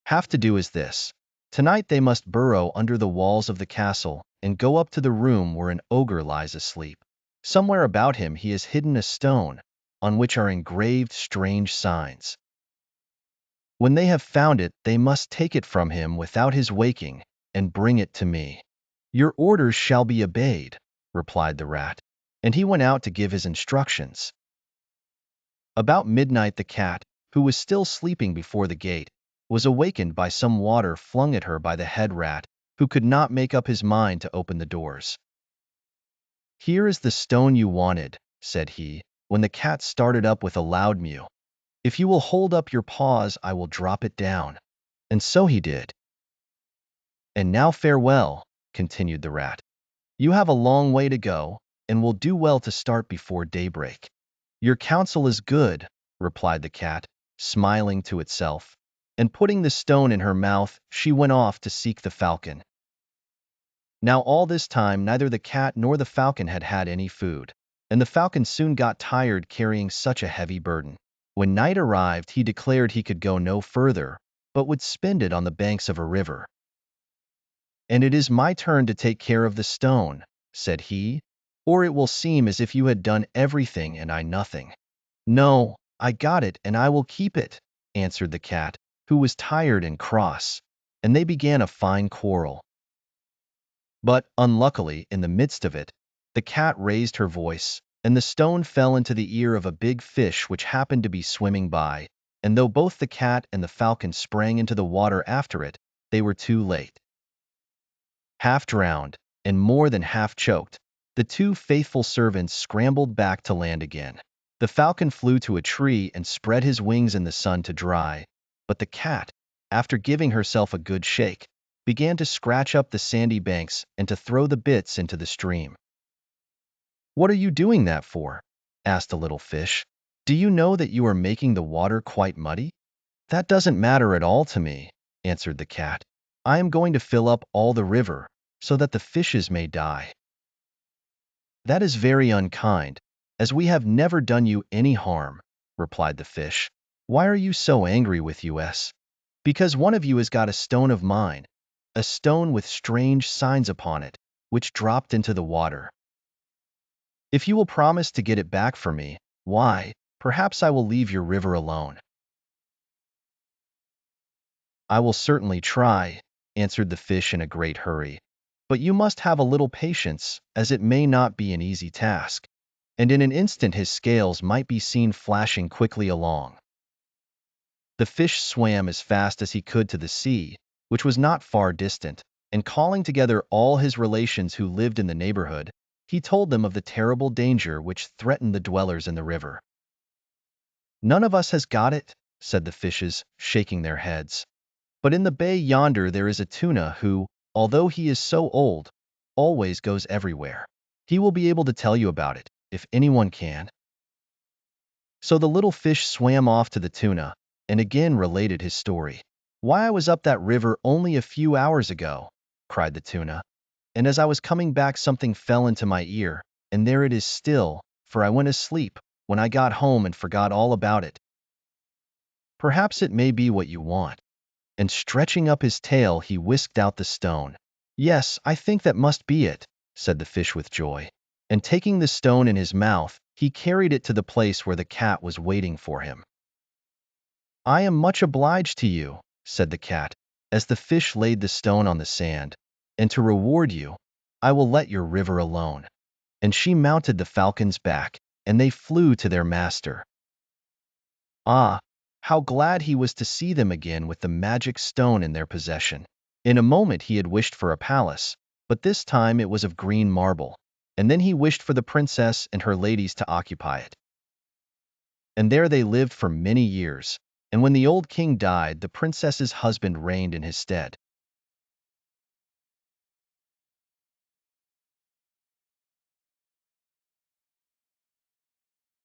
have to do is this. Tonight they must burrow under the walls of the castle and go up to the room where an ogre lies asleep. Somewhere about him he has hidden a stone, on which are engraved strange signs. When they have found it, they must take it from him without his waking and bring it to me. Your orders shall be obeyed, replied the rat, and he went out to give his instructions. About midnight the cat, who was still sleeping before the gate, was awakened by some water flung at her by the head rat, who could not make up his mind to open the doors. Here is the stone you wanted, said he, when the cat started up with a loud mew. If you will hold up your paws, I will drop it down. And so he did. And now farewell, continued the rat. You have a long way to go, and will do well to start before daybreak. Your counsel is good, replied the cat, smiling to itself, and putting the stone in her mouth, she went off to seek the falcon. Now all this time neither the cat nor the falcon had had any food, and the falcon soon got tired carrying such a heavy burden. When night arrived, he declared he could go no further, but would spend it on the banks of a river. And it is my turn to take care of the stone, said he, or it will seem as if you had done everything and I nothing. No, I got it and I will keep it, answered the cat, who was tired and cross, and they began a fine quarrel. But, unluckily, in the midst of it, the cat raised her voice, and the stone fell into the ear of a big fish which happened to be swimming by, and though both the cat and the falcon sprang into the water after it, they were too late. Half drowned, and more than half choked, the two faithful servants scrambled back to land again. The falcon flew to a tree and spread his wings in the sun to dry, but the cat, after giving herself a good shake, began to scratch up the sandy banks and to throw the bits into the stream. What are you doing that for? Asked the little fish. Do you know that you are making the water quite muddy? That doesn't matter at all to me, answered the cat. I am going to fill up all the river, so that the fishes may die. That is very unkind, as we have never done you any harm, replied the fish. Why are you so angry with us? Because one of you has got a stone of mine, a stone with strange signs upon it, which dropped into the water. If you will promise to get it back for me, why, perhaps I will leave your river alone. I will certainly try, answered the fish in a great hurry. But you must have a little patience, as it may not be an easy task. And in an instant his scales might be seen flashing quickly along. The fish swam as fast as he could to the sea, which was not far distant, and calling together all his relations who lived in the neighborhood, he told them of the terrible danger which threatened the dwellers in the river. None of us has got it, said the fishes, shaking their heads. But in the bay yonder there is a tuna who, although he is so old, always goes everywhere. He will be able to tell you about it, if anyone can. So the little fish swam off to the tuna, and again related his story. Why, I was up that river only a few hours ago, cried the tuna, and as I was coming back something fell into my ear, and there it is still, for I went asleep when I got home and forgot all about it. Perhaps it may be what you want. And stretching up his tail he whisked out the stone. Yes, I think that must be it, said the fish with joy. And taking the stone in his mouth, he carried it to the place where the cat was waiting for him. I am much obliged to you, said the cat, as the fish laid the stone on the sand, and to reward you, I will let your river alone. And she mounted the falcon's back, and they flew to their master. Ah, how glad he was to see them again with the magic stone in their possession. In a moment he had wished for a palace, but this time it was of green marble, and then he wished for the princess and her ladies to occupy it. And there they lived for many years, and when the old king died, the princess's husband reigned in his stead.